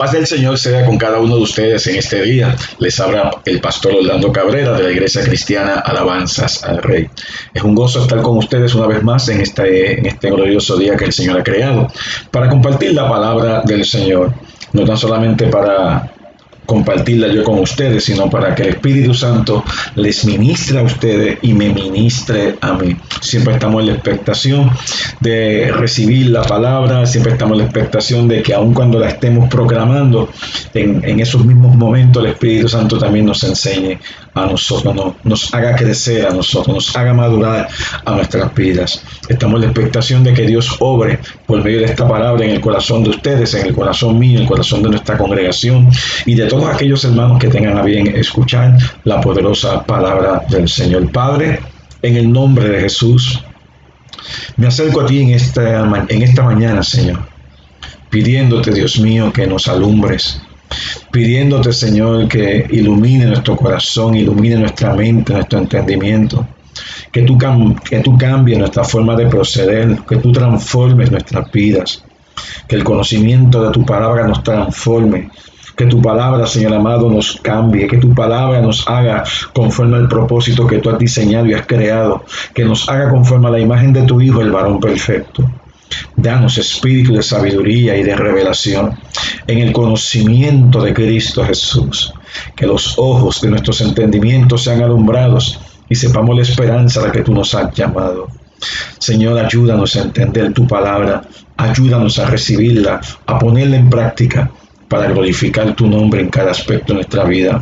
Paz del Señor sea con cada uno de ustedes en este día. Les habla el pastor Orlando Cabrera de la Iglesia Cristiana Alabanzas al Rey. Es un gozo estar con ustedes una vez más en este glorioso día que el Señor ha creado para compartir la palabra del Señor. No tan solamente para compartirla yo con ustedes, sino para que el Espíritu Santo les ministre a ustedes y me ministre a mí. Siempre estamos en la expectación de recibir la palabra, siempre estamos en la expectación de que aun cuando la estemos proclamando, en esos mismos momentos el Espíritu Santo también nos enseñe a nosotros, nos haga crecer a nosotros, nos haga madurar a nuestras vidas. Estamos en la expectación de que Dios obre por medio de esta palabra en el corazón de ustedes, en el corazón mío, en el corazón de nuestra congregación y de todos aquellos hermanos que tengan a bien escuchar la poderosa palabra del Señor. Padre, en el nombre de Jesús, me acerco a ti en esta mañana, Señor, pidiéndote, Dios mío, que nos alumbres, pidiéndote, Señor, que ilumine nuestro corazón, ilumine nuestra mente, nuestro entendimiento, que tú cambies nuestra forma de proceder, que tú transformes nuestras vidas, que el conocimiento de tu palabra nos transforme, que tu palabra, Señor amado, nos cambie, que tu palabra nos haga conforme al propósito que tú has diseñado y has creado, que nos haga conforme a la imagen de tu Hijo, el varón perfecto. Danos espíritu de sabiduría y de revelación en el conocimiento de Cristo Jesús, que los ojos de nuestros entendimientos sean alumbrados y sepamos la esperanza a la que tú nos has llamado. Señor, ayúdanos a entender tu palabra, ayúdanos a recibirla, a ponerla en práctica, para glorificar tu nombre en cada aspecto de nuestra vida.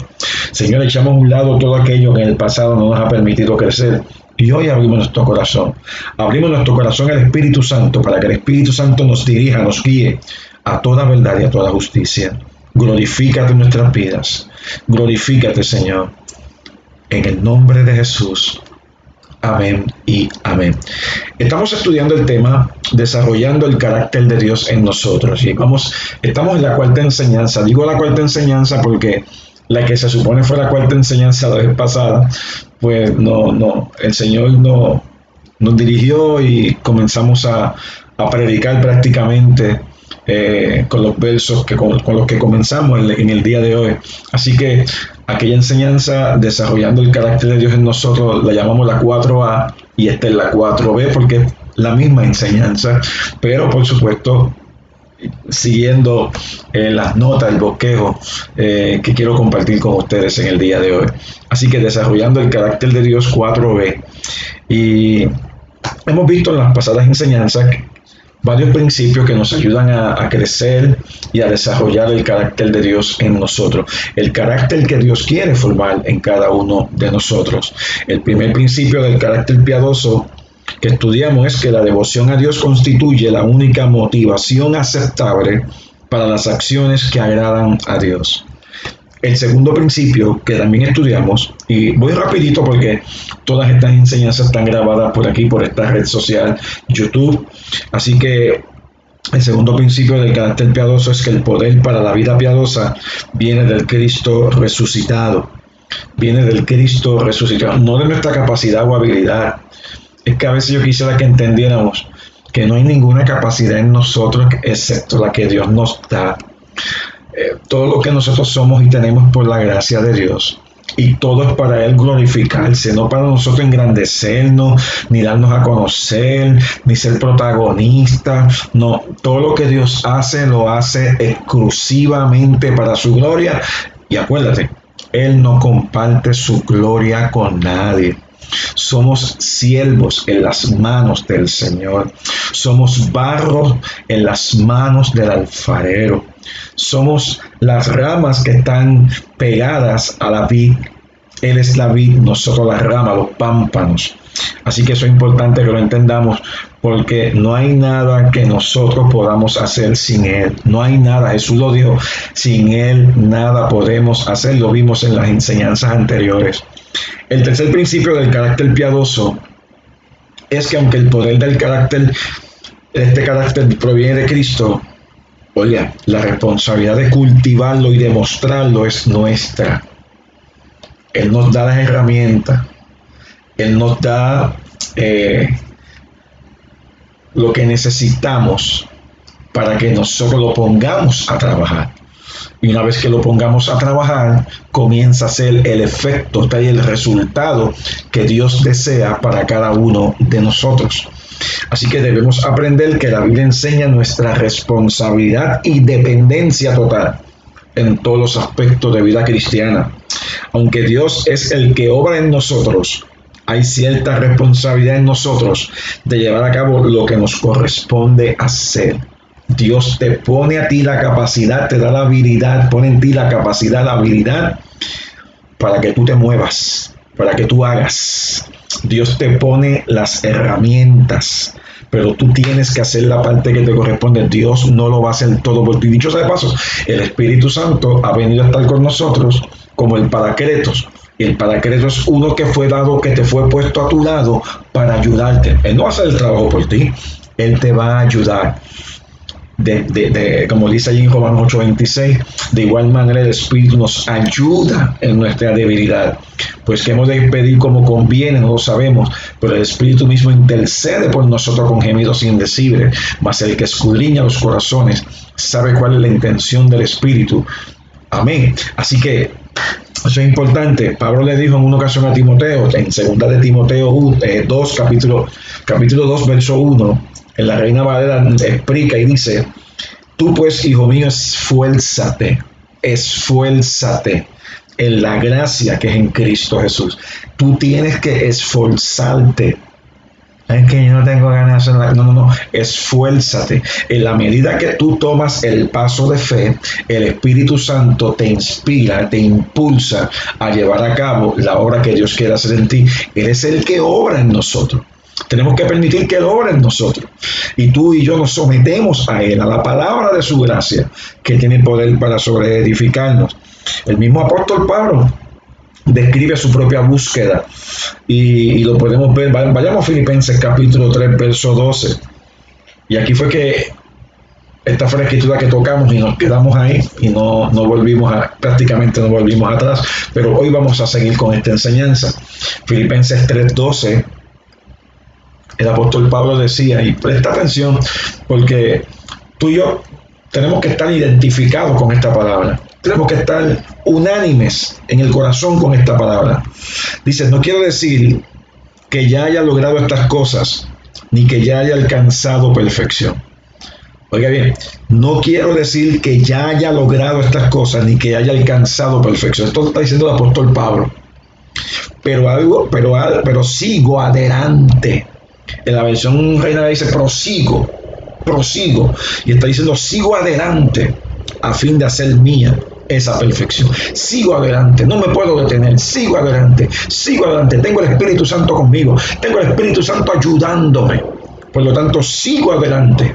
Señor, echamos a un lado todo aquello que en el pasado no nos ha permitido crecer y hoy abrimos nuestro corazón. Abrimos nuestro corazón al Espíritu Santo para que el Espíritu Santo nos dirija, nos guíe a toda verdad y a toda justicia. Glorifícate en nuestras vidas. Glorifícate, Señor, en el nombre de Jesús. Amén y amén. Estamos estudiando el tema desarrollando el carácter de Dios en nosotros y estamos en la cuarta enseñanza. Digo la cuarta enseñanza porque la que se supone fue la cuarta enseñanza la vez pasada, pues el Señor nos dirigió y comenzamos a predicar prácticamente con los versos con los que comenzamos en el día de hoy. Así que aquella enseñanza desarrollando el carácter de Dios en nosotros la llamamos la 4A y esta es la 4B porque es la misma enseñanza, pero por supuesto siguiendo las notas, el bosquejo que quiero compartir con ustedes en el día de hoy. Así que desarrollando el carácter de Dios 4B, y hemos visto en las pasadas enseñanzas varios principios que nos ayudan a crecer y a desarrollar el carácter de Dios en nosotros, el carácter que Dios quiere formar en cada uno de nosotros. El primer principio del carácter piadoso que estudiamos es que la devoción a Dios constituye la única motivación aceptable para las acciones que agradan a Dios. El segundo principio que también estudiamos, y voy rapidito porque todas estas enseñanzas están grabadas por aquí, por esta red social, YouTube, así que el segundo principio del carácter piadoso es que el poder para la vida piadosa viene del Cristo resucitado, no de nuestra capacidad o habilidad. Es que a veces yo quisiera que entendiéramos que no hay ninguna capacidad en nosotros excepto la que Dios nos da. Todo lo que nosotros somos y tenemos por la gracia de Dios, y todo es para Él glorificarse, no para nosotros engrandecernos, ni darnos a conocer, ni ser protagonistas. No, todo lo que Dios hace, lo hace exclusivamente para su gloria. Y acuérdate, Él no comparte su gloria con nadie. Somos siervos en las manos del Señor. Somos barro en las manos del alfarero. Somos las ramas que están pegadas a la vid. Él es la vid, nosotros las ramas, los pámpanos. Así que eso es importante que lo entendamos porque no hay nada que nosotros podamos hacer sin Él. No hay nada, Jesús lo dijo, sin Él nada podemos hacer. Lo vimos en las enseñanzas anteriores. El tercer principio del carácter piadoso es que aunque el poder del carácter, este carácter proviene de Cristo, oiga, la responsabilidad de cultivarlo y demostrarlo es nuestra. Él nos da las herramientas, Él nos da lo que necesitamos para que nosotros lo pongamos a trabajar. Y una vez que lo pongamos a trabajar, comienza a ser el efecto, está ahí el resultado que Dios desea para cada uno de nosotros. Así que debemos aprender que la Biblia enseña nuestra responsabilidad y dependencia total en todos los aspectos de vida cristiana. Aunque Dios es el que obra en nosotros, hay cierta responsabilidad en nosotros de llevar a cabo lo que nos corresponde hacer. Dios te pone a ti la capacidad, te da la habilidad, pone en ti la capacidad, la habilidad para que tú te muevas, para que tú hagas. Dios te pone las herramientas, pero tú tienes que hacer la parte que te corresponde. Dios no lo va a hacer todo por ti. Dicho sea de paso, el Espíritu Santo ha venido a estar con nosotros como el Paracletos. Y el Paracletos es uno que fue dado, que te fue puesto a tu lado para ayudarte. Él no va a hacer el trabajo por ti, Él te va a ayudar. Como dice allí en Romanos 8:26, de igual manera el Espíritu nos ayuda en nuestra debilidad, pues que hemos de pedir como conviene, no lo sabemos, pero el Espíritu mismo intercede por nosotros con gemidos indecibles, mas el que escudriña los corazones sabe cuál es la intención del Espíritu. Amén. Así que eso es importante. Pablo le dijo en una ocasión a Timoteo, en 2 de Timoteo 2, capítulo 2, verso 1, en la Reina Valera explica y dice: tú pues, hijo mío, esfuérzate en la gracia que es en Cristo Jesús. Tú tienes que esforzarte. Es que yo no tengo ganas de hacer nada. No, esfuérzate. En la medida que tú tomas el paso de fe, el Espíritu Santo te inspira, te impulsa a llevar a cabo la obra que Dios quiere hacer en ti. Él es el que obra en nosotros. Tenemos que permitir que Él obre en nosotros. Y tú y yo nos sometemos a Él, a la palabra de su gracia, que tiene poder para sobreedificarnos. El mismo apóstol Pablo describe su propia búsqueda y lo podemos ver. Vayamos a Filipenses capítulo 3, verso 12. Y aquí fue que esta fue la escritura que tocamos y nos quedamos ahí y no volvimos prácticamente no volvimos atrás. Pero hoy vamos a seguir con esta enseñanza. Filipenses 3:12. El apóstol Pablo decía, y presta atención, porque tú y yo tenemos que estar identificados con esta palabra. Tenemos que estar unánimes en el corazón con esta palabra. Dice: no quiero decir que ya haya logrado estas cosas, ni que ya haya alcanzado perfección. Oiga bien, no quiero decir que ya haya logrado estas cosas, ni que haya alcanzado perfección. Esto está diciendo el apóstol Pablo. Pero sigo adelante. En la versión Reina dice prosigo, y está diciendo sigo adelante a fin de hacer mía esa perfección. Sigo adelante, no me puedo detener, sigo adelante, tengo el Espíritu Santo conmigo, tengo el Espíritu Santo ayudándome, por lo tanto sigo adelante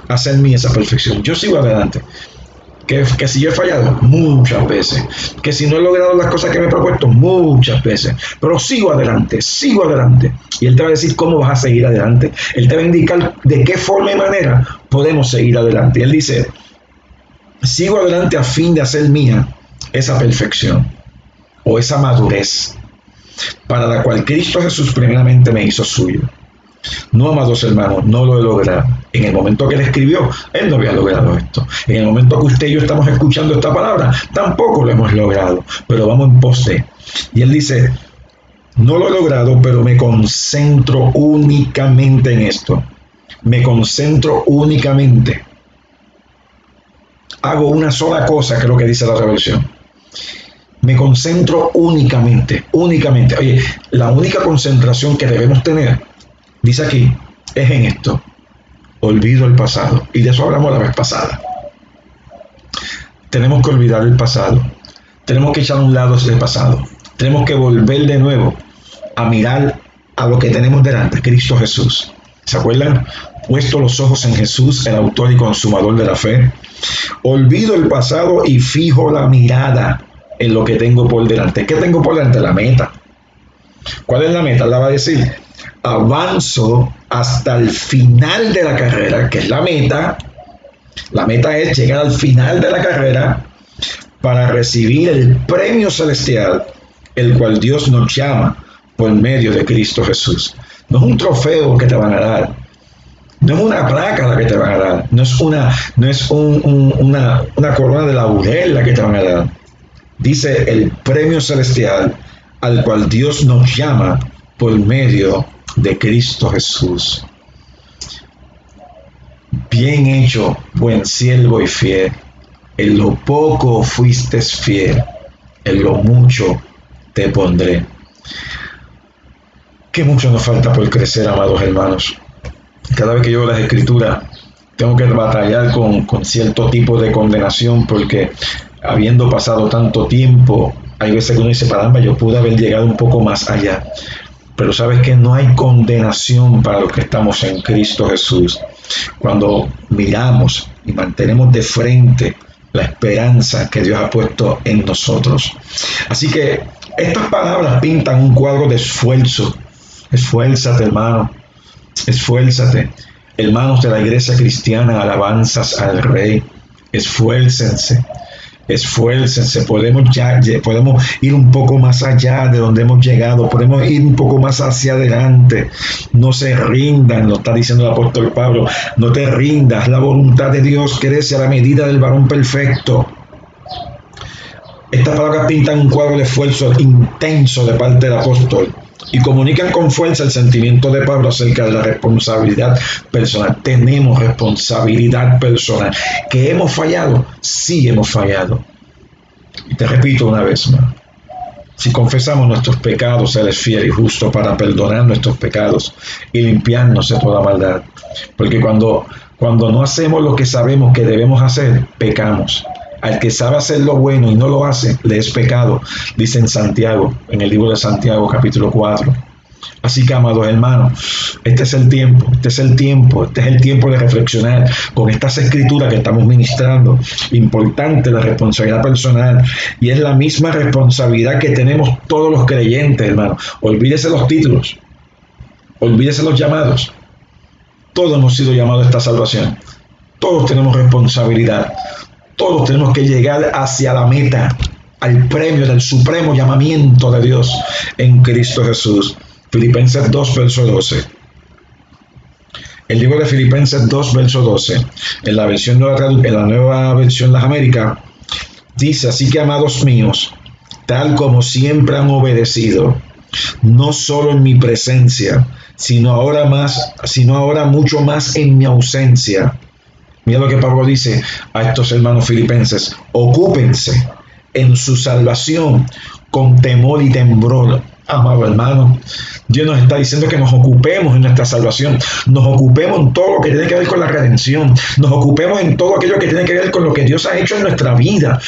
a hacer mía esa perfección. Yo sigo adelante. Que si yo he fallado, muchas veces. Que si no he logrado las cosas que me he propuesto, muchas veces. Pero sigo adelante. Y Él te va a decir cómo vas a seguir adelante. Él te va a indicar de qué forma y manera podemos seguir adelante. Y Él dice: sigo adelante a fin de hacer mía esa perfección o esa madurez, para la cual Cristo Jesús primeramente me hizo suyo. No, amados hermanos, no lo he logrado. En el momento que Él escribió, Él no había logrado esto. En el momento que usted y yo estamos escuchando esta palabra, tampoco lo hemos logrado. Pero vamos en pos de. Y Él dice: no lo he logrado, pero me concentro únicamente en esto. Me concentro únicamente. Hago una sola cosa, que es lo que dice la revelación. Me concentro únicamente. Oye, la única concentración que debemos tener, dice aquí, es en esto: olvido el pasado. Y de eso hablamos la vez pasada. Tenemos que olvidar el pasado. Tenemos que echar a un lado ese pasado. Tenemos que volver de nuevo a mirar a lo que tenemos delante, Cristo Jesús. ¿Se acuerdan? Puesto los ojos en Jesús, el autor y consumador de la fe. Olvido el pasado y fijo la mirada en lo que tengo por delante. ¿Qué tengo por delante? La meta. ¿Cuál es la meta? La va a decir: avanzo hasta el final de la carrera, que es la meta. La meta es llegar al final de la carrera para recibir el premio celestial, el cual Dios nos llama por medio de Cristo Jesús. No es un trofeo que te van a dar, No es una placa la que te van a dar, no es una corona de laurel la que te van a dar. Dice el premio celestial al cual Dios nos llama por medio de Cristo Jesús. Bien hecho, buen siervo y fiel. En lo poco fuiste fiel, en lo mucho te pondré. Qué mucho nos falta por crecer, amados hermanos. Cada vez que yo veo las escrituras, tengo que batallar con cierto tipo de condenación, porque habiendo pasado tanto tiempo, hay veces que uno dice, caramba, yo pude haber llegado un poco más allá. Pero sabes que no hay condenación para los que estamos en Cristo Jesús. Cuando miramos y mantenemos de frente la esperanza que Dios ha puesto en nosotros. Así que estas palabras pintan un cuadro de esfuerzo. Esfuérzate, hermano. Esfuérzate. Hermanos de la iglesia cristiana, alabanzas al Rey. Esfuércense. Esfuércense, podemos ir un poco más allá de donde hemos llegado, podemos ir un poco más hacia adelante. No se rindan, lo está diciendo el apóstol Pablo, no te rindas, la voluntad de Dios crece a la medida del varón perfecto. Estas palabras pintan un cuadro de esfuerzo intenso de parte del apóstol y comunican con fuerza el sentimiento de Pablo acerca de la responsabilidad personal. Tenemos responsabilidad personal. ¿Que hemos fallado? Sí, hemos fallado. Y te repito una vez más. Si confesamos nuestros pecados, Él es fiel y justo para perdonar nuestros pecados y limpiarnos de toda maldad. Porque cuando no hacemos lo que sabemos que debemos hacer, pecamos. Al que sabe hacer lo bueno y no lo hace, le es pecado, dice en Santiago, en el libro de Santiago, capítulo 4. Así que, amados hermanos, este es el tiempo de reflexionar con estas escrituras que estamos ministrando. Importante la responsabilidad personal, y es la misma responsabilidad que tenemos todos los creyentes, hermanos. Olvídese los títulos, olvídese los llamados. Todos hemos sido llamados a esta salvación. Todos tenemos responsabilidad. Todos tenemos que llegar hacia la meta, al premio del supremo llamamiento de Dios en Cristo Jesús. Filipenses 2, verso 12. El libro de Filipenses 2, verso 12, en la nueva versión Las Américas, dice: así que, amados míos, tal como siempre han obedecido, no solo en mi presencia, sino ahora mucho más en mi ausencia. Mira lo que Pablo dice a estos hermanos filipenses: ocúpense en su salvación con temor y temblor. Amado hermano, Dios nos está diciendo que nos ocupemos en nuestra salvación, nos ocupemos en todo lo que tiene que ver con la redención, nos ocupemos en todo aquello que tiene que ver con lo que Dios ha hecho en nuestra vida.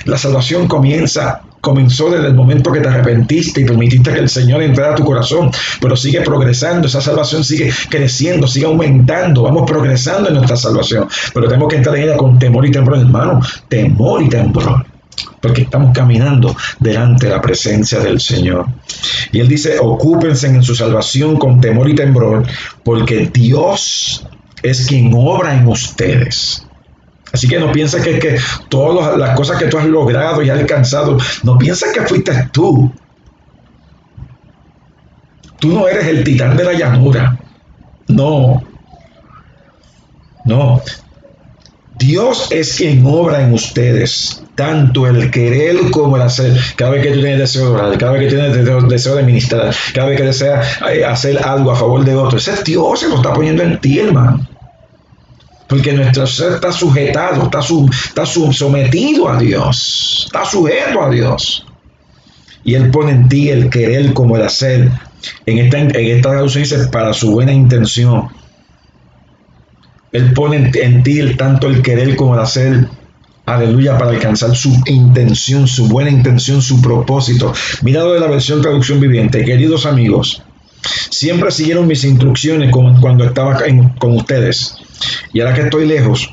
La salvación comenzó desde el momento que te arrepentiste y permitiste que el Señor entrara a tu corazón, pero sigue progresando, esa salvación sigue creciendo, sigue aumentando, vamos progresando en nuestra salvación, pero tenemos que entrar en ella con temor y temblor, hermano, temor y temblor, porque estamos caminando delante de la presencia del Señor. Y Él dice: ocúpense en su salvación con temor y temblor, porque Dios es quien obra en ustedes. Así que no pienses que todas las cosas que tú has logrado y has alcanzado, no pienses que fuiste tú. Tú no eres el titán de la llanura. No. Dios es quien obra en ustedes, tanto el querer como el hacer. Cada vez que tú tienes deseo de orar, cada vez que tienes deseo de ministrar, cada vez que deseas hacer algo a favor de otro, ese es Dios que lo está poniendo en ti, hermano. Porque nuestro ser está sujetado, está sometido a Dios, está sujeto a Dios. Y Él pone en ti el querer como el hacer. En esta traducción dice: para su buena intención. Él pone en ti tanto el querer como el hacer, aleluya, para alcanzar su intención, su buena intención, su propósito. Mirado de la versión traducción viviente: queridos amigos, siempre siguieron mis instrucciones cuando estaba con ustedes, y ahora que estoy lejos,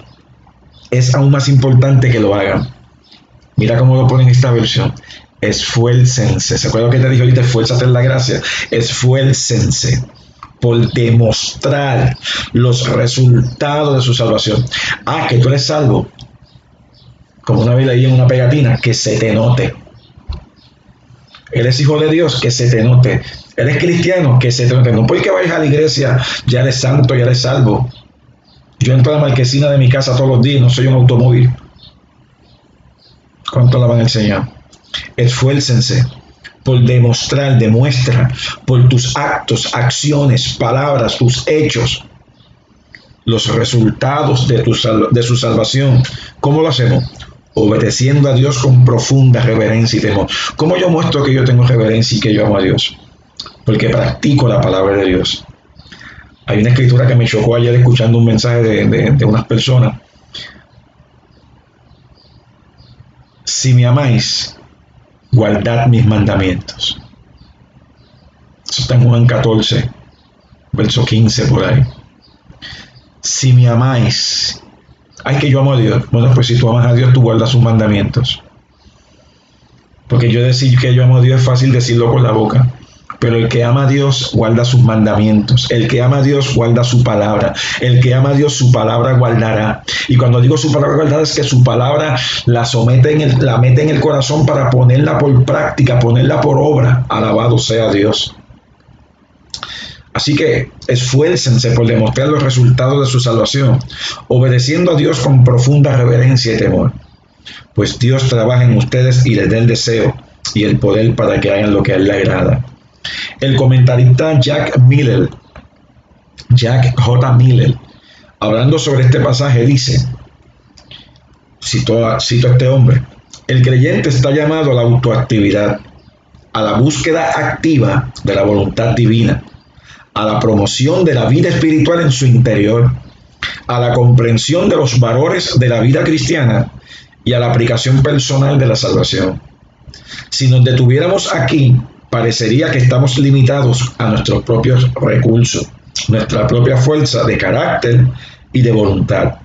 es aún más importante que lo hagan. Mira cómo lo pone en esta versión: esfuércense. ¿Se acuerdan que te dije ahorita? Esfuérzate en la gracia. Esfuércense por demostrar los resultados de su salvación. Que tú eres salvo. Como una vez leí en una pegatina: que se te note. Eres hijo de Dios, que se te note. Eres cristiano, que se te note. No porque vayas a la iglesia, ya eres santo, ya eres salvo. Yo entro a la marquesina de mi casa todos los días, no soy un automóvil. ¿Cuánto alaban al Señor? Esfuércense por demuestra por tus actos, acciones, palabras, tus hechos, los resultados de su salvación. ¿Cómo lo hacemos? Obedeciendo a Dios con profunda reverencia y temor. ¿Cómo yo muestro que yo tengo reverencia y que yo amo a Dios? Porque practico la palabra de Dios. Hay una escritura que me chocó ayer escuchando un mensaje de unas personas. Si me amáis, guardad mis mandamientos. Eso está en Juan 14, verso 15 por ahí. Si me amáis, ay, que yo amo a Dios. Bueno, pues si tú amas a Dios, tú guardas sus mandamientos. Porque yo decir que yo amo a Dios es fácil decirlo con la boca. Pero el que ama a Dios guarda sus mandamientos. El que ama a Dios guarda su palabra. El que ama a Dios, su palabra guardará. Y cuando digo su palabra guardará, es que su palabra la mete en el corazón para ponerla por práctica, ponerla por obra. Alabado sea Dios. Así que esfuércense por demostrar los resultados de su salvación, obedeciendo a Dios con profunda reverencia y temor. Pues Dios trabaja en ustedes y les da el deseo y el poder para que hagan lo que a Él le agrada. El comentarista Jack J. Miller, hablando sobre este pasaje, dice, cito a este hombre: el creyente está llamado a la autoactividad, a la búsqueda activa de la voluntad divina, a la promoción de la vida espiritual en su interior, a la comprensión de los valores de la vida cristiana y a la aplicación personal de la salvación. Si nos detuviéramos aquí, parecería que estamos limitados a nuestros propios recursos, nuestra propia fuerza de carácter y de voluntad.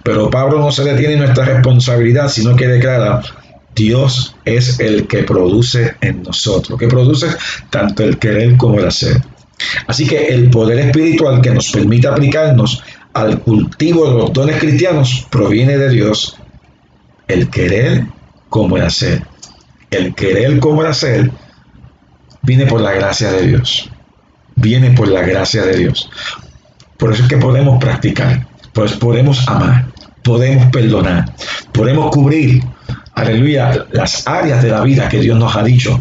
Pero Pablo no se detiene en nuestra responsabilidad, sino que declara: Dios es el que produce en nosotros, que produce tanto el querer como el hacer. Así que el poder espiritual que nos permite aplicarnos al cultivo de los dones cristianos proviene de Dios. El querer como el hacer. El querer como el hacer viene por la gracia de Dios. Viene por la gracia de Dios. Por eso es que podemos practicar, pues podemos amar, podemos perdonar, podemos cubrir, aleluya, las áreas de la vida que Dios nos ha dicho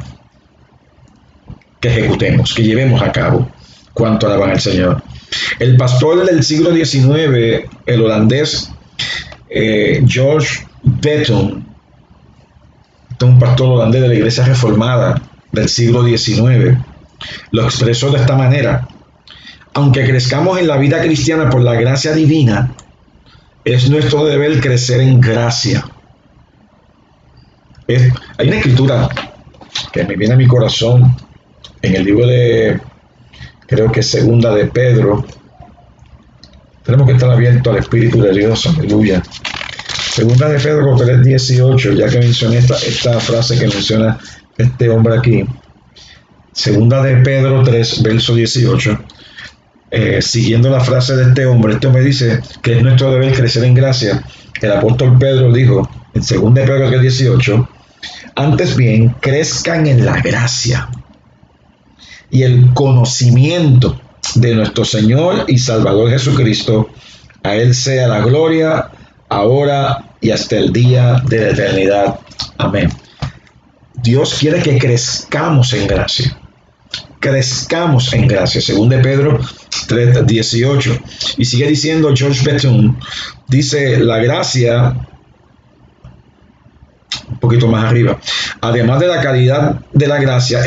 que ejecutemos, que llevemos a cabo. Cuánto alaban al Señor. El pastor del siglo XIX, el holandés George Betton, un pastor holandés de la Iglesia Reformada del siglo XIX, lo expresó de esta manera: aunque crezcamos en la vida cristiana por la gracia divina, es nuestro deber crecer en gracia. Hay una escritura que me viene a mi corazón en el libro de, creo que segunda de Pedro. Tenemos que estar abiertos al Espíritu de Dios, aleluya. Segunda de Pedro 3:18, ya que mencioné esta frase que menciona este hombre aquí. Segunda de Pedro 3, verso 18. Siguiendo la frase de este hombre dice que es nuestro deber crecer en gracia. El apóstol Pedro dijo en segunda de Pedro 3:18: antes bien, crezcan en la gracia y el conocimiento de nuestro Señor y Salvador Jesucristo. A Él sea la gloria, ahora y hasta el día de la eternidad. Amén. Dios quiere que crezcamos en gracia. Crezcamos en gracia. Según de Pedro 3:18. Y sigue diciendo George Betton, dice: la gracia, un poquito más arriba, además de la calidad de la gracia,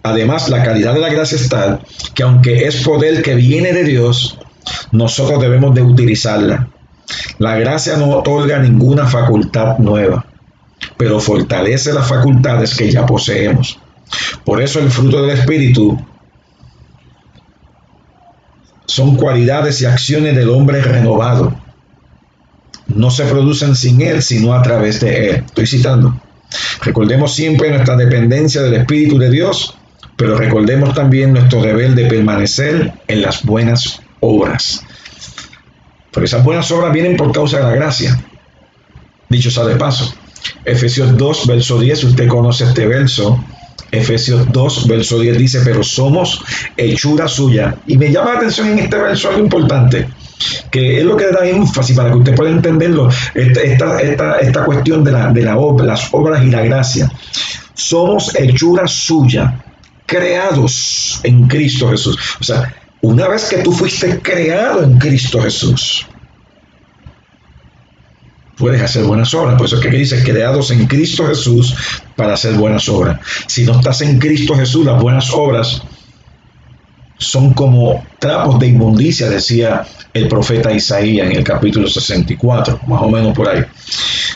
la calidad de la gracia es tal que aunque es poder que viene de Dios, nosotros debemos de utilizarla. La gracia no otorga ninguna facultad nueva, pero fortalece las facultades que ya poseemos. Por eso el fruto del Espíritu son cualidades y acciones del hombre renovado. No se producen sin Él, sino a través de Él. Estoy citando. Recordemos siempre nuestra dependencia del Espíritu de Dios, pero recordemos también nuestro deber de permanecer en las buenas obras. Porque esas buenas obras vienen por causa de la gracia. Dicho sea de paso, Efesios 2, verso 10, usted conoce este verso. Efesios 2, verso 10 dice, pero somos hechura suya. Y me llama la atención en este verso algo importante, que es lo que da énfasis para que usted pueda entenderlo, esta cuestión de las obras y la gracia. Somos hechura suya, creados en Cristo Jesús. O sea, una vez que tú fuiste creado en Cristo Jesús, puedes hacer buenas obras. Por eso es que dice creados en Cristo Jesús para hacer buenas obras. Si no estás en Cristo Jesús, las buenas obras son como trapos de inmundicia, decía el profeta Isaías en el capítulo 64, más o menos por ahí.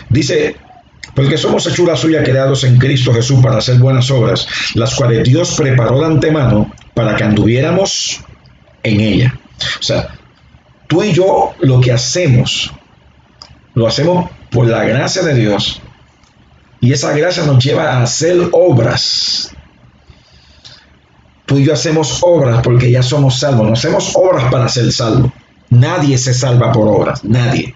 Dice, porque somos hechura suya, creados en Cristo Jesús para hacer buenas obras, las cuales Dios preparó de antemano para que anduviéramos en ella. O sea, tú y yo lo que hacemos, lo hacemos por la gracia de Dios, y esa gracia nos lleva a hacer obras. Tú y yo hacemos obras porque ya somos salvos. No hacemos obras para ser salvos. Nadie se salva por obras. Nadie.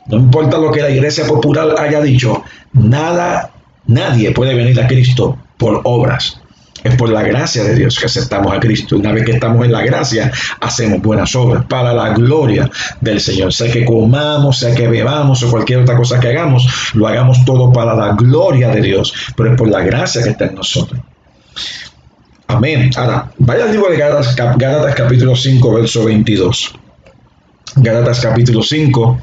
No importa lo que la Iglesia Popular haya dicho. Nadie puede venir a Cristo por obras. Es por la gracia de Dios que aceptamos a Cristo. Una vez que estamos en la gracia, hacemos buenas obras para la gloria del Señor. Sea que comamos, sea que bebamos o cualquier otra cosa que hagamos, lo hagamos todo para la gloria de Dios. Pero es por la gracia que está en nosotros. Amén. Ahora, vaya al libro de Gálatas capítulo 5, verso 22. Gálatas capítulo 5,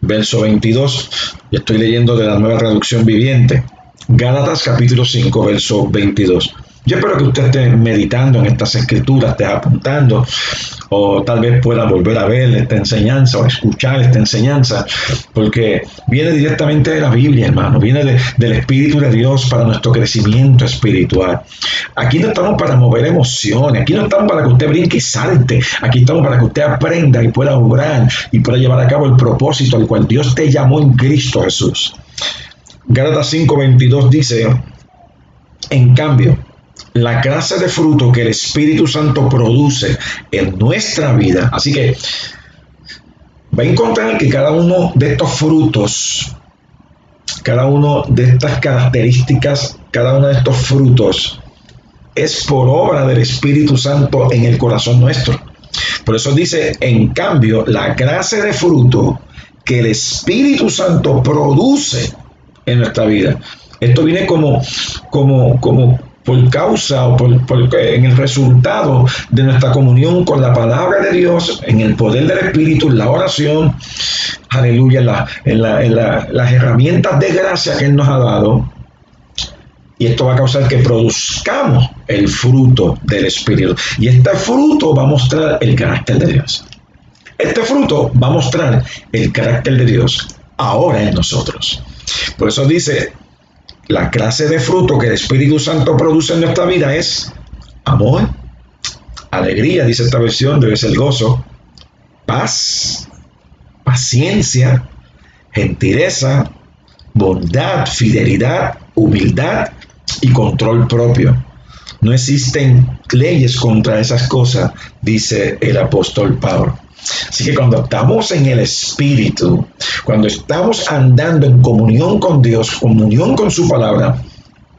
verso 22. Y estoy leyendo de la Nueva Traducción Viviente. Gálatas capítulo 5, verso 22. Yo espero que usted esté meditando en estas escrituras, esté apuntando, o tal vez pueda volver a ver esta enseñanza o escuchar esta enseñanza, porque viene directamente de la Biblia, hermano, viene del Espíritu de Dios para nuestro crecimiento espiritual. Aquí no estamos para mover emociones, aquí no estamos para que usted brinque y salte, aquí estamos para que usted aprenda y pueda obrar y pueda llevar a cabo el propósito al cual Dios te llamó en Cristo Jesús. Gálatas 5:22 dice, en cambio, la clase de fruto que el Espíritu Santo produce en nuestra vida. Así que va a encontrar que cada uno de estos frutos, cada uno de estas características, cada uno de estos frutos es por obra del Espíritu Santo en el corazón nuestro. Por eso dice, en cambio, la clase de fruto que el Espíritu Santo produce en nuestra vida. Esto viene como por causa o en el resultado de nuestra comunión con la palabra de Dios, en el poder del Espíritu, en la oración, aleluya, en las herramientas de gracia que Él nos ha dado. Y esto va a causar que produzcamos el fruto del Espíritu. Y este fruto va a mostrar el carácter de Dios. Este fruto va a mostrar el carácter de Dios ahora en nosotros. Por eso dice, la clase de fruto que el Espíritu Santo produce en nuestra vida es amor, alegría, dice esta versión, debe ser gozo, paz, paciencia, gentileza, bondad, fidelidad, humildad y control propio. No existen leyes contra esas cosas, dice el apóstol Pablo. Así que cuando estamos en el Espíritu, cuando estamos andando en comunión con Dios, comunión con su palabra,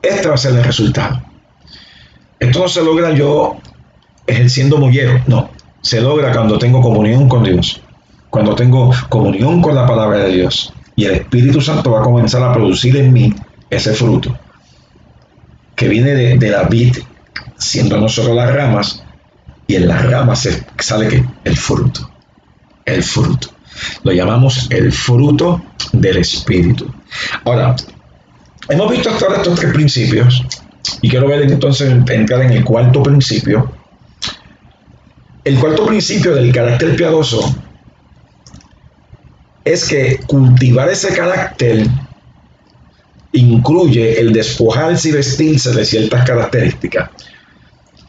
este va a ser el resultado. Esto no se logra yo ejerciendo mullero, no. Se logra cuando tengo comunión con Dios, cuando tengo comunión con la palabra de Dios. Y el Espíritu Santo va a comenzar a producir en mí ese fruto que viene de la vid, siendo nosotros las ramas, y en las ramas sale ¿qué? El fruto. El fruto. Lo llamamos el fruto del Espíritu. Ahora, hemos visto hasta ahora estos tres principios y quiero ver entonces entrar en el cuarto principio. El cuarto principio del carácter piadoso es que cultivar ese carácter incluye el despojarse y vestirse de ciertas características.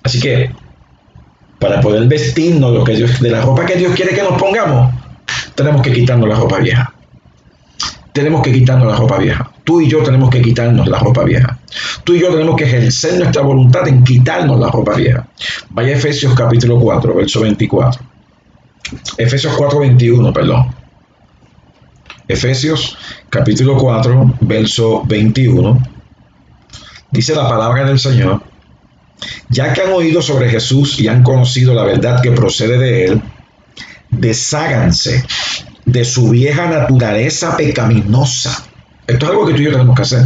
Así que para poder vestirnos de la ropa que Dios quiere que nos pongamos, tenemos que quitarnos la ropa vieja. Tenemos que quitarnos la ropa vieja. Tú y yo tenemos que quitarnos la ropa vieja. Tú y yo tenemos que ejercer nuestra voluntad en quitarnos la ropa vieja. Vaya a Efesios capítulo 4, verso 24. Efesios 4, 21, perdón. Efesios capítulo 4, verso 21. Dice la palabra del Señor: ya que han oído sobre Jesús y han conocido la verdad que procede de él, desháganse de su vieja naturaleza pecaminosa. Esto es algo que tú y yo tenemos que hacer.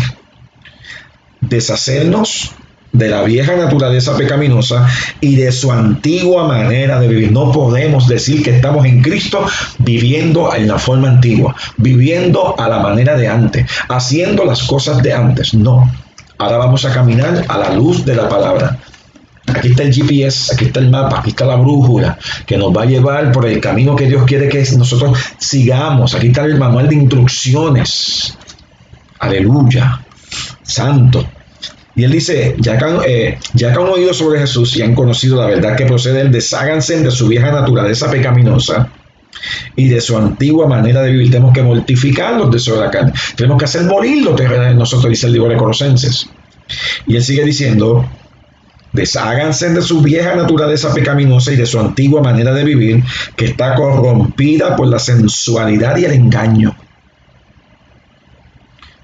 Deshacernos de la vieja naturaleza pecaminosa y de su antigua manera de vivir. No podemos decir que estamos en Cristo viviendo en la forma antigua, viviendo a la manera de antes, haciendo las cosas de antes. No. Ahora vamos a caminar a la luz de la palabra. Aquí está el GPS, aquí está el mapa, aquí está la brújula que nos va a llevar por el camino que Dios quiere que nosotros sigamos. Aquí está el manual de instrucciones. Aleluya. Santo. Y él dice: ya que han oído sobre Jesús y han conocido la verdad que procede de él, desháganse de su vieja naturaleza pecaminosa y de su antigua manera de vivir. Tenemos que mortificar los deseos de la carne. Tenemos que hacer morir los terrenos en nosotros, dice el libro de Colosenses. Y él sigue diciendo: desháganse de su vieja naturaleza pecaminosa y de su antigua manera de vivir, que está corrompida por la sensualidad y el engaño.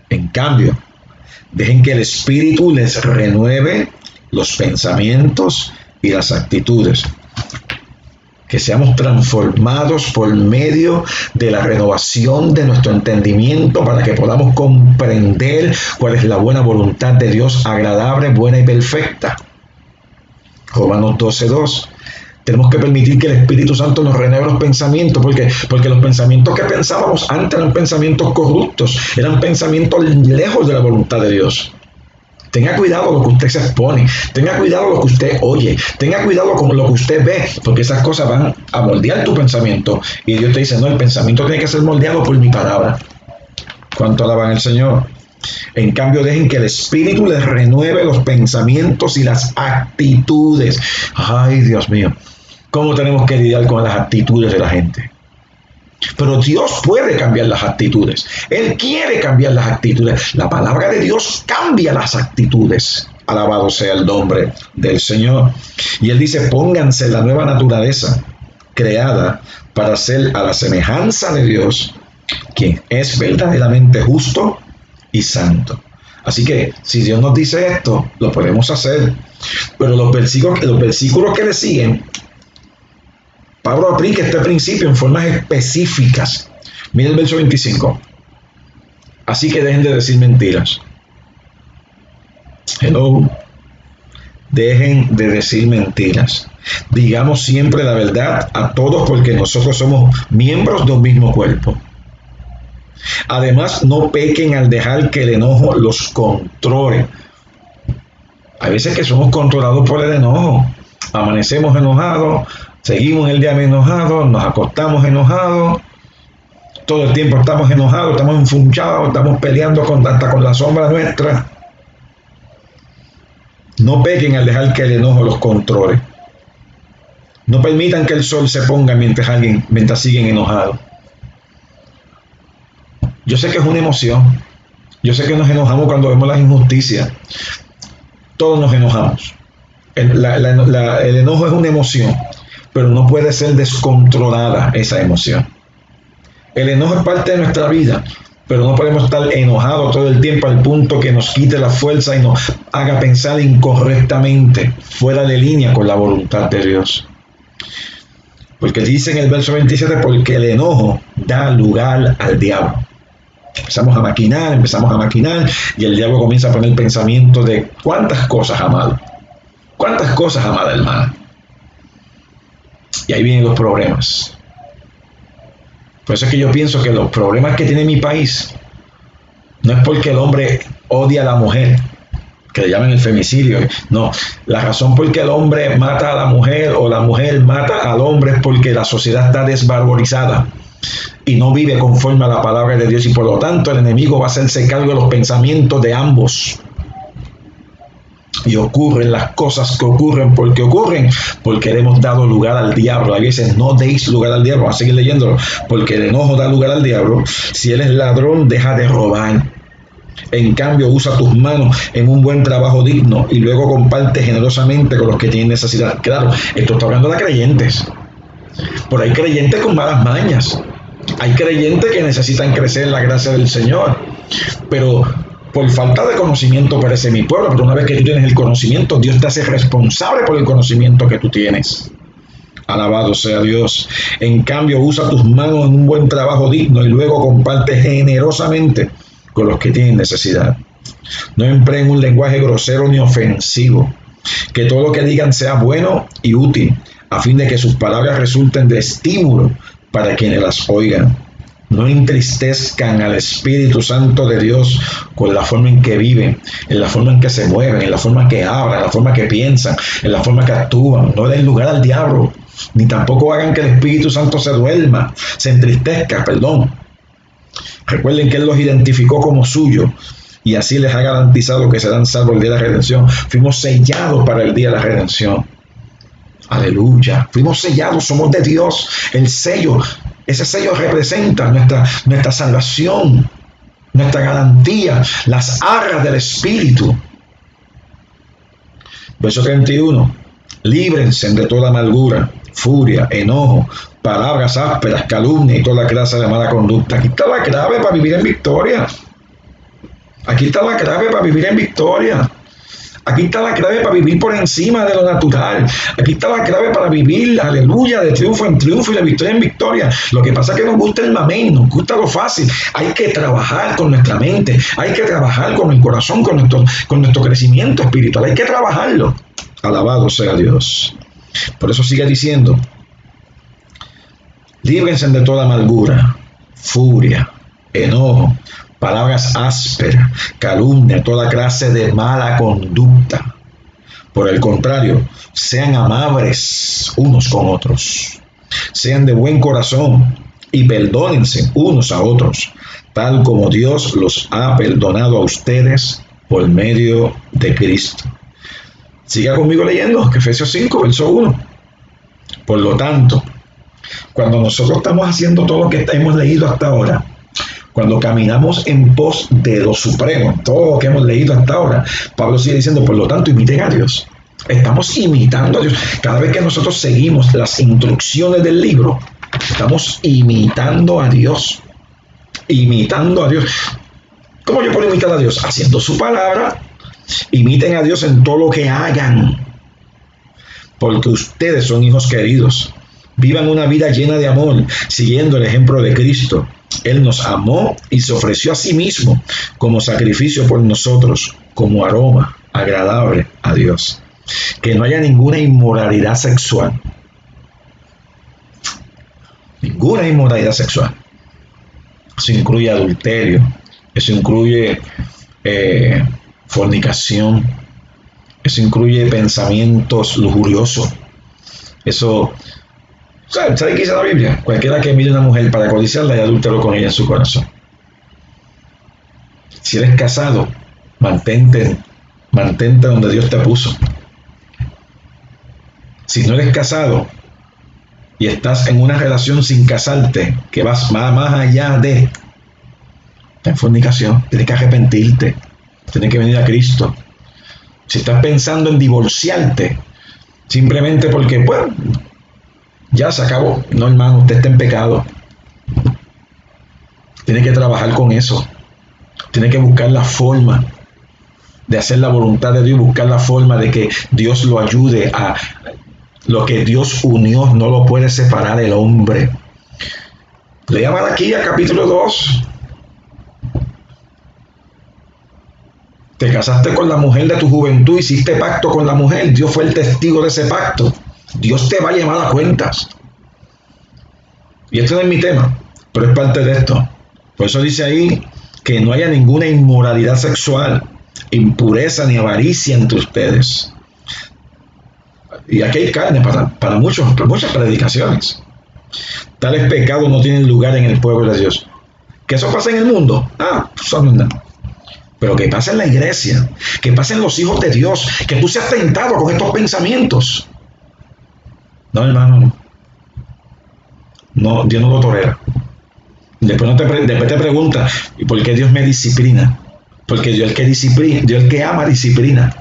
En cambio, dejen que el Espíritu les renueve los pensamientos y las actitudes. Que seamos transformados por medio de la renovación de nuestro entendimiento para que podamos comprender cuál es la buena voluntad de Dios, agradable, buena y perfecta. Romanos 12:2. Tenemos que permitir que el Espíritu Santo nos renueve los pensamientos. ¿Por qué? Porque los pensamientos que pensábamos antes eran pensamientos corruptos, eran pensamientos lejos de la voluntad de Dios. Tenga cuidado con lo que usted se expone, tenga cuidado con lo que usted oye, tenga cuidado con lo que usted ve, porque esas cosas van a moldear tu pensamiento. Y Dios te dice: no, el pensamiento tiene que ser moldeado por mi palabra. ¿Cuánto alaban al Señor? En cambio, dejen que el Espíritu les renueve los pensamientos y las actitudes. Ay, Dios mío, ¿cómo tenemos que lidiar con las actitudes de la gente? Pero Dios puede cambiar las actitudes. Él quiere cambiar las actitudes. La palabra de Dios cambia las actitudes. Alabado sea el nombre del Señor. Y Él dice: pónganse la nueva naturaleza creada para ser a la semejanza de Dios, quien es verdaderamente justo y santo. Así que si Dios nos dice esto, lo podemos hacer. Pero los versículos que le siguen, Pablo aplica este principio en formas específicas. Mira el verso 25. Así que dejen de decir mentiras. Hello. Dejen de decir mentiras. Digamos siempre la verdad a todos, porque nosotros somos miembros de un mismo cuerpo. Además, no pequen al dejar que el enojo los controle. Hay veces que somos controlados por el enojo. Amanecemos enojados, seguimos el día enojados, nos acostamos enojados, todo el tiempo estamos enojados, estamos enfunchados, estamos peleando hasta con la sombra nuestra. No pequen al dejar que el enojo los controle. No permitan que el sol se ponga mientras siguen enojados. Yo sé que es una emoción. Yo sé que nos enojamos cuando vemos las injusticias. Todos nos enojamos. El enojo es una emoción, pero no puede ser descontrolada esa emoción. El enojo es parte de nuestra vida, pero no podemos estar enojados todo el tiempo al punto que nos quite la fuerza y nos haga pensar incorrectamente, fuera de línea con la voluntad de Dios. Porque dice en el verso 27, porque el enojo da lugar al diablo. Empezamos a maquinar, y el diablo comienza a poner pensamiento de cuántas cosas, amado. Cuántas cosas, amada hermana. Y ahí vienen los problemas. Por eso es que yo pienso que los problemas que tiene mi país no es porque el hombre odia a la mujer, que le llaman el femicidio. No, la razón por que el hombre mata a la mujer o la mujer mata al hombre es porque la sociedad está desvalorizada y no vive conforme a la palabra de Dios, y por lo tanto el enemigo va a hacerse cargo de los pensamientos de ambos. Y ocurren las cosas que ocurren porque le hemos dado lugar al diablo. Hay veces no deis lugar al diablo. Vamos a seguir leyéndolo. Porque el enojo da lugar al diablo. Si él es ladrón, deja de robar. En cambio, usa tus manos en un buen trabajo digno y luego comparte generosamente con los que tienen necesidad. Claro, esto está hablando de creyentes. Pero hay creyentes con malas mañas. Hay creyentes que necesitan crecer en la gracia del Señor. Pero Por falta de conocimiento perece mi pueblo, pero una vez que tú tienes el conocimiento, Dios te hace responsable por el conocimiento que tú tienes. Alabado sea Dios. En cambio, usa tus manos en un buen trabajo digno y luego comparte generosamente con los que tienen necesidad. No empleen un lenguaje grosero ni ofensivo. Que todo lo que digan sea bueno y útil, a fin de que sus palabras resulten de estímulo para quienes las oigan. No entristezcan al Espíritu Santo de Dios con la forma en que viven, en la forma en que se mueven, en la forma en que hablan, en la forma que piensan, en la forma que actúan. No den lugar al diablo, ni tampoco hagan que el Espíritu Santo se duerma, se entristezca, perdón. Recuerden que Él los identificó como suyo y así les ha garantizado que serán salvos el día de la redención. Fuimos sellados para el día de la redención. Aleluya. Fuimos sellados, somos de Dios. El sello, ese sello representa nuestra salvación, nuestra garantía, las arras del Espíritu. Verso 31. Líbrense de toda amargura, furia, enojo, palabras ásperas, calumnia y toda clase de mala conducta. Aquí está la clave para vivir en victoria. Aquí está la clave para vivir en victoria. Aquí está la clave para vivir por encima de lo natural. Aquí está la clave para vivir, aleluya, de triunfo en triunfo y de victoria en victoria. Lo que pasa es que nos gusta el mamey, nos gusta lo fácil. Hay que trabajar con nuestra mente, hay que trabajar con el corazón, con nuestro crecimiento espiritual. Hay que trabajarlo. Alabado sea Dios. Por eso sigue diciendo, líbrense de toda amargura, furia, enojo, palabras ásperas, calumnia, toda clase de mala conducta. Por el contrario, sean amables unos con otros, sean de buen corazón y perdónense unos a otros, tal como Dios los ha perdonado a ustedes por medio de Cristo. Siga conmigo leyendo, Efesios 5, verso 1. Por lo tanto, cuando nosotros estamos haciendo todo lo que hemos leído hasta ahora, cuando caminamos en pos de lo supremo, todo lo que hemos leído hasta ahora, Pablo sigue diciendo, por lo tanto, imiten a Dios. Estamos imitando a Dios. Cada vez que nosotros seguimos las instrucciones del libro, estamos imitando a Dios. Imitando a Dios. ¿Cómo yo puedo imitar a Dios? Haciendo su palabra. Imiten a Dios en todo lo que hagan, porque ustedes son hijos queridos. Vivan una vida llena de amor, siguiendo el ejemplo de Cristo. Él nos amó y se ofreció a sí mismo como sacrificio por nosotros, como aroma agradable a Dios. Que no haya ninguna inmoralidad sexual. Ninguna inmoralidad sexual. Eso incluye adulterio, eso incluye fornicación, eso incluye pensamientos lujuriosos. Eso, ¿sabe qué dice la Biblia? Cualquiera que mire a una mujer para codiciarla y adúltero con ella en su corazón. Si eres casado, mantente donde Dios te puso. Si no eres casado y estás en una relación sin casarte, que vas más allá de la fornicación, tienes que arrepentirte, tienes que venir a Cristo. Si estás pensando en divorciarte, simplemente porque, bueno, ya se acabó. No, hermano, usted está en pecado. Tiene que trabajar con eso. Tiene que buscar la forma de hacer la voluntad de Dios, buscar la forma de que Dios lo ayude a lo que Dios unió, no lo puede separar el hombre. Lea Malaquías capítulo 2. Te casaste con la mujer de tu juventud, hiciste pacto con la mujer, Dios fue el testigo de ese pacto. Dios te va a llamar a cuentas. Y este no es mi tema, pero es parte de esto. Por eso dice ahí que no haya ninguna inmoralidad sexual, impureza ni avaricia entre ustedes. Y aquí hay carne para muchas predicaciones. Tales pecados no tienen lugar en el pueblo de Dios. ¿Que eso pasa en el mundo? Pero que pasa en la iglesia, que pasa en los hijos de Dios, que tú seas tentado con estos pensamientos. No, hermano, no, Dios no lo tolera. Después te pregunta, ¿y por qué Dios me disciplina? Porque Dios el que ama disciplina,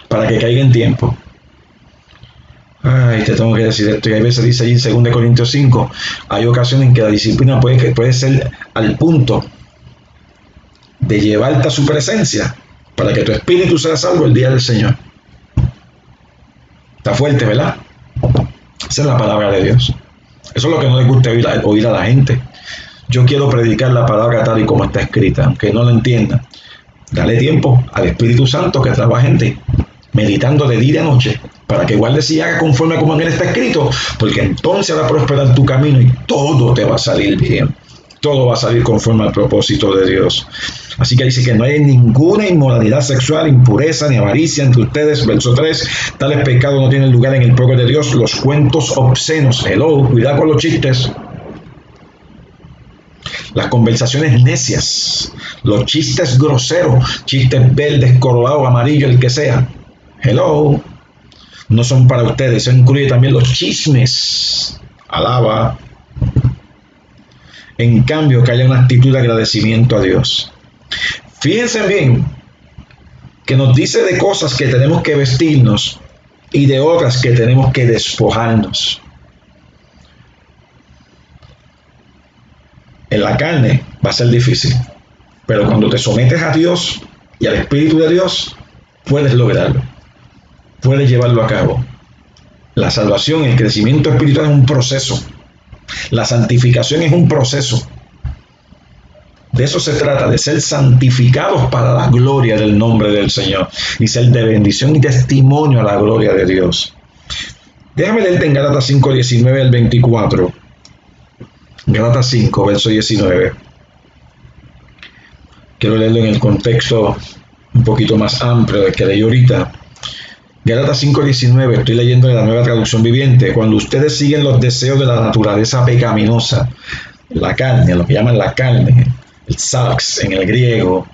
para que caiga en tiempo. Ay, te tengo que decir esto, y hay veces dice allí en 2 Corintios 5, hay ocasiones en que la disciplina puede ser al punto de llevarte a su presencia para que tu espíritu sea salvo el día del Señor. Está fuerte, ¿verdad? Esa es la palabra de Dios. Eso es lo que no le gusta oír a la gente. Yo quiero predicar la palabra tal y como está escrita, aunque no lo entienda. Dale tiempo al Espíritu Santo que trabaje en ti, meditando de día y de noche, para que guardes y hagas conforme como en él está escrito, porque entonces va a prosperar tu camino y todo te va a salir bien. Todo va a salir conforme al propósito de Dios. Así que dice que no hay ninguna inmoralidad sexual, impureza ni avaricia entre ustedes. Verso 3, tales pecados no tienen lugar en el pueblo de Dios. Los cuentos obscenos, hello, cuidado con los chistes. Las conversaciones necias, los chistes groseros, chistes verdes, colorados, amarillos, el que sea. Hello, no son para ustedes. Eso incluye también los chismes. Alaba. En cambio, que haya una actitud de agradecimiento a Dios. Fíjense bien que nos dice de cosas que tenemos que vestirnos y de otras que tenemos que despojarnos. En la carne va a ser difícil, pero cuando te sometes a Dios y al Espíritu de Dios, puedes lograrlo, puedes llevarlo a cabo. La salvación, el crecimiento espiritual es un proceso. La santificación es un proceso. De eso se trata, de ser santificados para la gloria del nombre del Señor y ser de bendición y testimonio a la gloria de Dios. Déjame leerte en Gálatas 5, 19 al 24. Gálatas 5, verso 19. Quiero leerlo en el contexto un poquito más amplio del que leí ahorita. Gálatas 5, 19, estoy leyendo de la Nueva Traducción Viviente. Cuando ustedes siguen los deseos de la naturaleza pecaminosa, la carne, lo que llaman la carne, el sarx en el griego,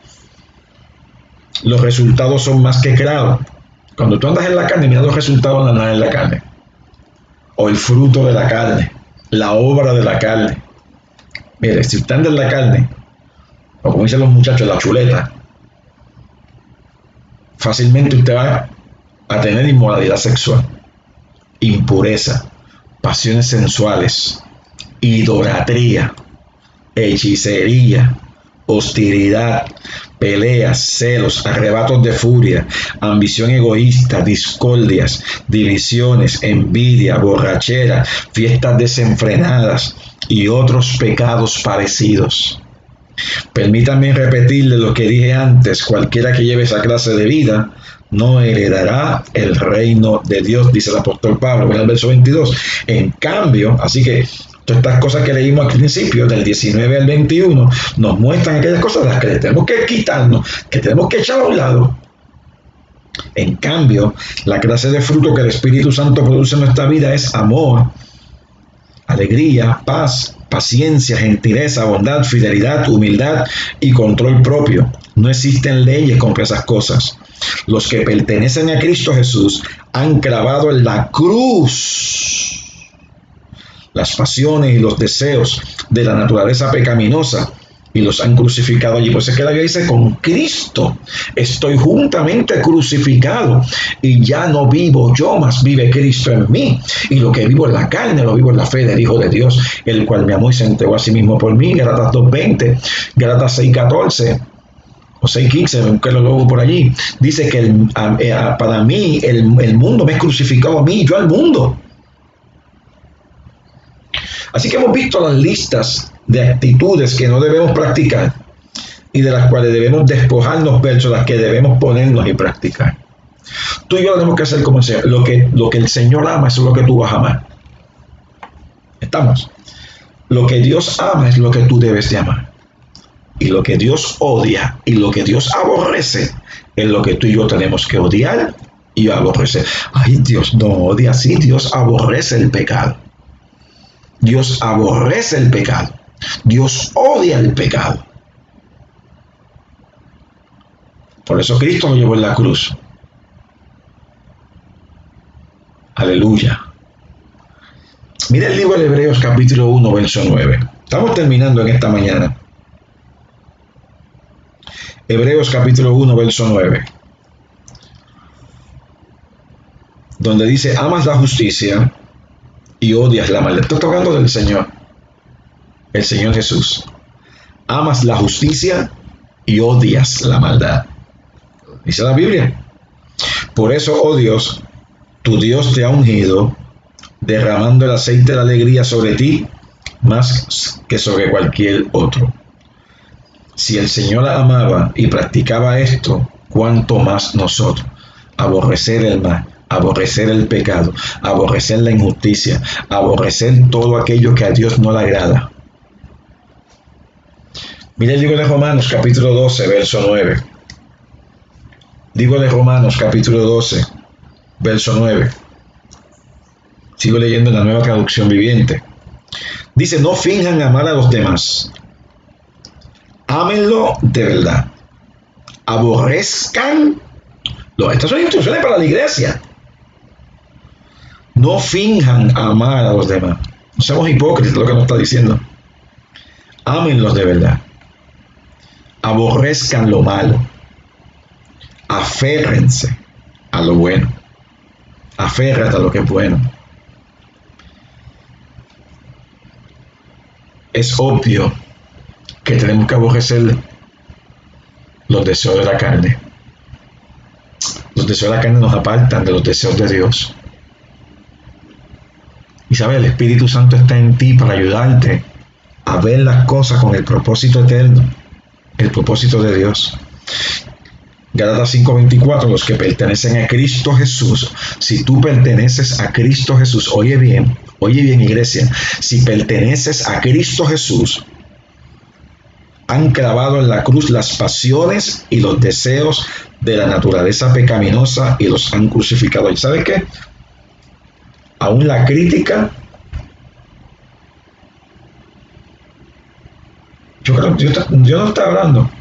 los resultados son más que claros. Cuando tú andas en la carne, mira los resultados en la carne, o el fruto de la carne, la obra de la carne. Mire, si usted anda en la carne, o como dicen los muchachos, la chuleta, fácilmente usted va a tener inmoralidad sexual, impureza, pasiones sensuales, idolatría, hechicería, hostilidad, peleas, celos, arrebatos de furia, ambición egoísta, discordias, divisiones, envidia, borrachera, fiestas desenfrenadas y otros pecados parecidos. Permítanme repetirle lo que dije antes: cualquiera que lleve esa clase de vida no heredará el reino de Dios, dice el apóstol Pablo en el verso 22. En cambio, así que todas estas cosas que leímos al principio, del 19 al 21, nos muestran aquellas cosas las que tenemos que quitarnos, que tenemos que echar a un lado. En cambio, la clase de fruto que el Espíritu Santo produce en nuestra vida es amor, alegría, paz, paciencia, gentileza, bondad, fidelidad, humildad y control propio. No existen leyes contra esas cosas. Los que pertenecen a Cristo Jesús han clavado en la cruz las pasiones y los deseos de la naturaleza pecaminosa y los han crucificado allí. Por eso es que la Biblia dice: con Cristo estoy juntamente crucificado y ya no vivo yo, mas vive Cristo en mí. Y lo que vivo en la carne, lo vivo en la fe del Hijo de Dios, el cual me amó y se entregó a sí mismo por mí. Gálatas 2:20, Gálatas 6:14 o 6:15, buscarlo luego por allí. Dice que para mí el mundo me es crucificado a mí y yo al mundo. Así que hemos visto las listas de actitudes que no debemos practicar y de las cuales debemos despojarnos versus las que debemos ponernos y practicar. Tú y yo tenemos que hacer como el Señor. Lo que el Señor ama, eso es lo que tú vas a amar. ¿Estamos? Lo que Dios ama es lo que tú debes de amar. Y lo que Dios odia y lo que Dios aborrece es lo que tú y yo tenemos que odiar y aborrecer. Ay, Dios no odia, sí, Dios aborrece el pecado. Dios aborrece el pecado. Dios odia el pecado. Por eso Cristo lo llevó en la cruz. Aleluya. Mira el libro de Hebreos capítulo 1, verso 9. Estamos terminando en esta mañana. Hebreos capítulo 1, verso 9. Donde dice: amas la justicia y odias la maldad. Estoy hablando del Señor, el Señor Jesús. Amas la justicia y odias la maldad. Dice la Biblia. Por eso, oh Dios, tu Dios te ha ungido, derramando el aceite de la alegría sobre ti, más que sobre cualquier otro. Si el Señor amaba y practicaba esto, cuánto más nosotros. Aborrecer el mal, aborrecer el pecado, aborrecer la injusticia, aborrecer todo aquello que a Dios no le agrada. Mira el libro de Romanos capítulo 12, verso 9. Libro de Romanos capítulo 12, verso 9. Sigo leyendo en la Nueva Traducción Viviente. Dice, no finjan amar a los demás. Ámenlo de verdad. Aborrezcan. Estas son instrucciones para la iglesia. No finjan amar a los demás. No seamos hipócritas, lo que nos está diciendo. Ámenlos de verdad. Aborrezcan lo malo. Aférrense a lo bueno. Aférrate a lo que es bueno. Es obvio que tenemos que aborrecer los deseos de la carne. Los deseos de la carne nos apartan de los deseos de Dios. Y sabes, el Espíritu Santo está en ti para ayudarte a ver las cosas con el propósito eterno, el propósito de Dios. Gálatas 5:24, los que pertenecen a Cristo Jesús. Si tú perteneces a Cristo Jesús, oye bien iglesia, si perteneces a Cristo Jesús, han clavado en la cruz las pasiones y los deseos de la naturaleza pecaminosa y los han crucificado. ¿Y sabes qué? Aún la crítica, yo creo que Dios no está hablando.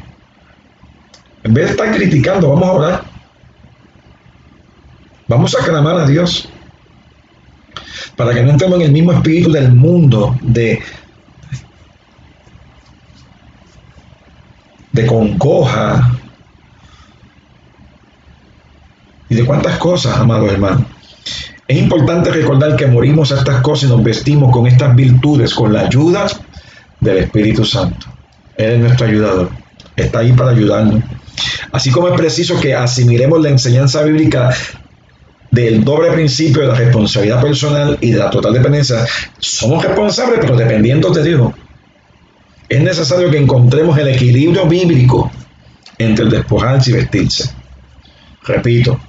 En vez de estar criticando, vamos a orar. Vamos a clamar a Dios para que no entremos en el mismo espíritu del mundo de congoja y de cuántas cosas, amados hermanos. Es importante recordar que morimos a estas cosas y nos vestimos con estas virtudes con la ayuda del Espíritu Santo. Él es nuestro ayudador. Está ahí para ayudarnos. Así como es preciso que asimilemos la enseñanza bíblica del doble principio de la responsabilidad personal y de la total dependencia. Somos responsables, pero dependiendo de Dios. Es necesario que encontremos el equilibrio bíblico entre el despojarse y vestirse. Repito,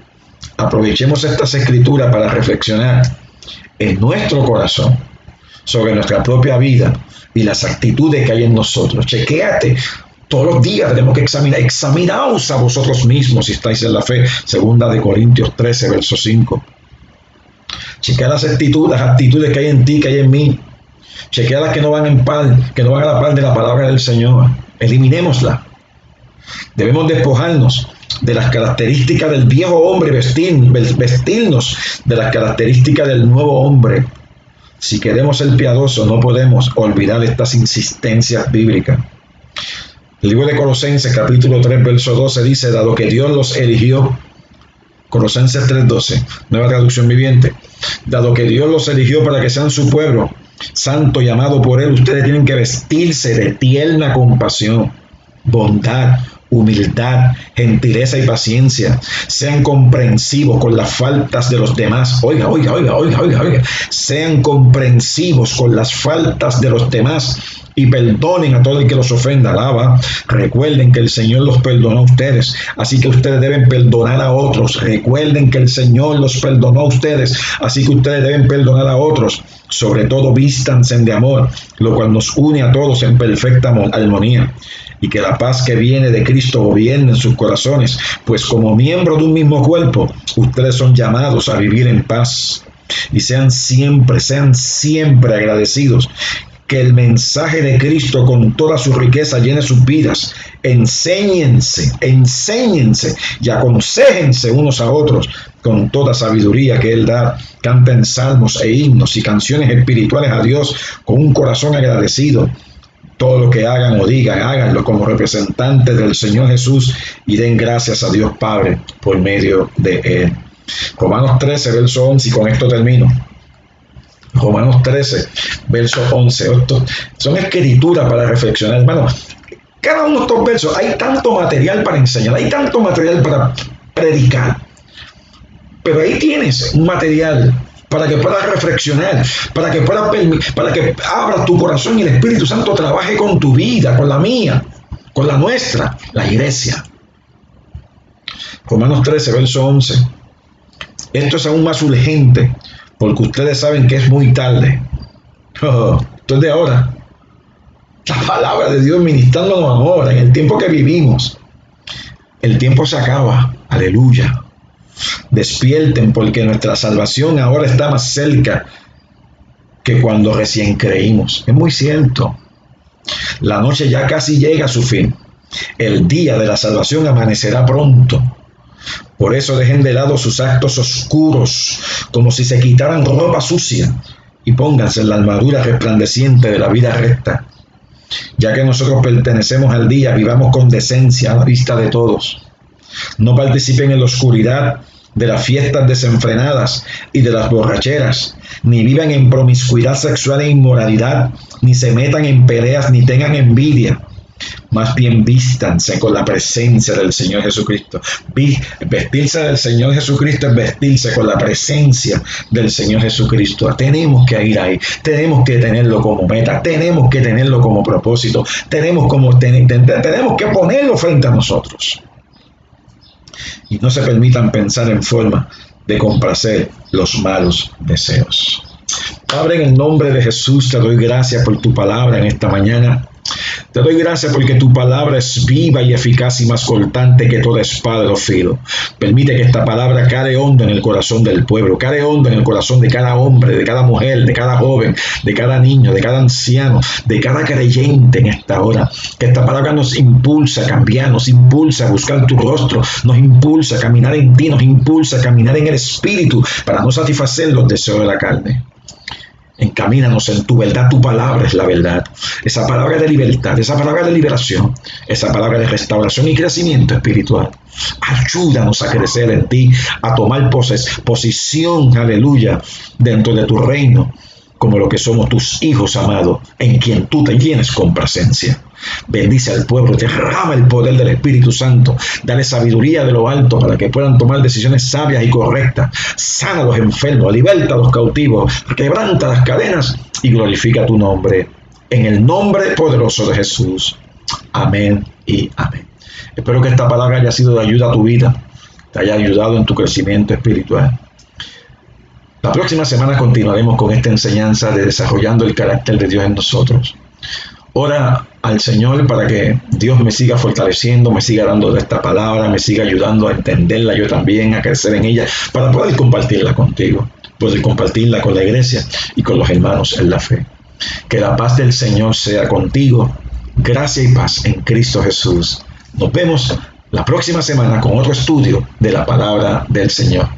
aprovechemos estas escrituras para reflexionar en nuestro corazón sobre nuestra propia vida y las actitudes que hay en nosotros. Chequéate. Todos los días tenemos que examinaos a vosotros mismos si estáis en la fe. Segunda de Corintios 13, verso 5. Chequea las actitudes que hay en ti, que hay en mí. Chequea las que no van a la par de la palabra del Señor. Eliminémosla. Debemos despojarnos de las características del viejo hombre, vestirnos de las características del nuevo hombre. Si queremos ser piadosos, no podemos olvidar estas insistencias bíblicas. El libro de Colosenses, capítulo 3, verso 12, dice, dado que Dios los eligió, Colosenses 3:12, Nueva Traducción Viviente, dado que Dios los eligió para que sean su pueblo, santo y amado por Él, ustedes tienen que vestirse de tierna compasión, bondad, humildad, gentileza y paciencia. Sean comprensivos con las faltas de los demás. Oiga. Sean comprensivos con las faltas de los demás y perdonen a todo el que los ofenda. Alaba. Recuerden que el Señor los perdonó a ustedes, así que ustedes deben perdonar a otros. Recuerden que el Señor los perdonó a ustedes, así que ustedes deben perdonar a otros. Sobre todo, vístanse de amor, lo cual nos une a todos en perfecta armonía. Y que la paz que viene de Cristo gobierne en sus corazones, pues como miembros de un mismo cuerpo, ustedes son llamados a vivir en paz. Y sean siempre agradecidos. Que el mensaje de Cristo con toda su riqueza llene sus vidas. Enséñense y aconséjense unos a otros con toda sabiduría que Él da. Canten salmos e himnos y canciones espirituales a Dios con un corazón agradecido. Todo lo que hagan o digan, háganlo como representantes del Señor Jesús y den gracias a Dios Padre por medio de Él. Romanos 13, verso 11, y con esto termino. Romanos 13, verso 11. Son escrituras para reflexionar, hermano. Cada uno de estos versos, hay tanto material para enseñar, hay tanto material para predicar. Pero ahí tienes un material para que puedas reflexionar, para que abras tu corazón y el Espíritu Santo trabaje con tu vida, con la mía, con la nuestra, la iglesia. Romanos 13, verso 11. Esto es aún más urgente, porque ustedes saben que es muy tarde. Esto es de ahora. La palabra de Dios ministrándonos ahora, en el tiempo que vivimos. El tiempo se acaba. Aleluya. Despierten, porque nuestra salvación ahora está más cerca que cuando recién creímos. Es muy cierto. La noche ya casi llega a su fin. El día de la salvación amanecerá pronto. Por eso dejen de lado sus actos oscuros, como si se quitaran ropa sucia, y pónganse en la armadura resplandeciente de la vida recta. Ya que nosotros pertenecemos al día, vivamos con decencia a la vista de todos. No participen en la oscuridad de las fiestas desenfrenadas y de las borracheras, ni vivan en promiscuidad sexual e inmoralidad, ni se metan en peleas, ni tengan envidia. Más bien vístanse con la presencia del Señor Jesucristo. Vestirse del Señor Jesucristo es vestirse con la presencia del Señor Jesucristo. Tenemos que ir ahí, tenemos que tenerlo como meta, tenemos que tenerlo como propósito, tenemos que ponerlo frente a nosotros. Y no se permitan pensar en forma de complacer los malos deseos. Padre, en el nombre de Jesús te doy gracias por tu palabra en esta mañana. Te doy gracias porque tu palabra es viva y eficaz y más cortante que toda espada de dos filos. Permite que esta palabra cale hondo en el corazón del pueblo, cale hondo en el corazón de cada hombre, de cada mujer, de cada joven, de cada niño, de cada anciano, de cada creyente en esta hora. Que esta palabra nos impulsa a cambiar, nos impulsa a buscar tu rostro, nos impulsa a caminar en ti, nos impulsa a caminar en el Espíritu para no satisfacer los deseos de la carne. Encamínanos en tu verdad, tu palabra es la verdad. Esa palabra de libertad, esa palabra de liberación, esa palabra de restauración y crecimiento espiritual. Ayúdanos a crecer en ti, a tomar posición, aleluya, dentro de tu reino, como lo que somos tus hijos amados, en quien tú te tienes complacencia. Bendice al pueblo, derrama el poder del Espíritu Santo, dale sabiduría de lo alto para que puedan tomar decisiones sabias y correctas. Sana a los enfermos, liberta a los cautivos, quebranta las cadenas y glorifica tu nombre. En el nombre poderoso de Jesús. Amén y amén. Espero que esta palabra haya sido de ayuda a tu vida, te haya ayudado en tu crecimiento espiritual. La próxima semana continuaremos con esta enseñanza de desarrollando el carácter de Dios en nosotros. Ora al Señor para que Dios me siga fortaleciendo, me siga dando de esta palabra, me siga ayudando a entenderla yo también, a crecer en ella, para poder compartirla contigo, poder compartirla con la iglesia y con los hermanos en la fe. Que la paz del Señor sea contigo. Gracia y paz en Cristo Jesús. Nos vemos la próxima semana con otro estudio de la palabra del Señor.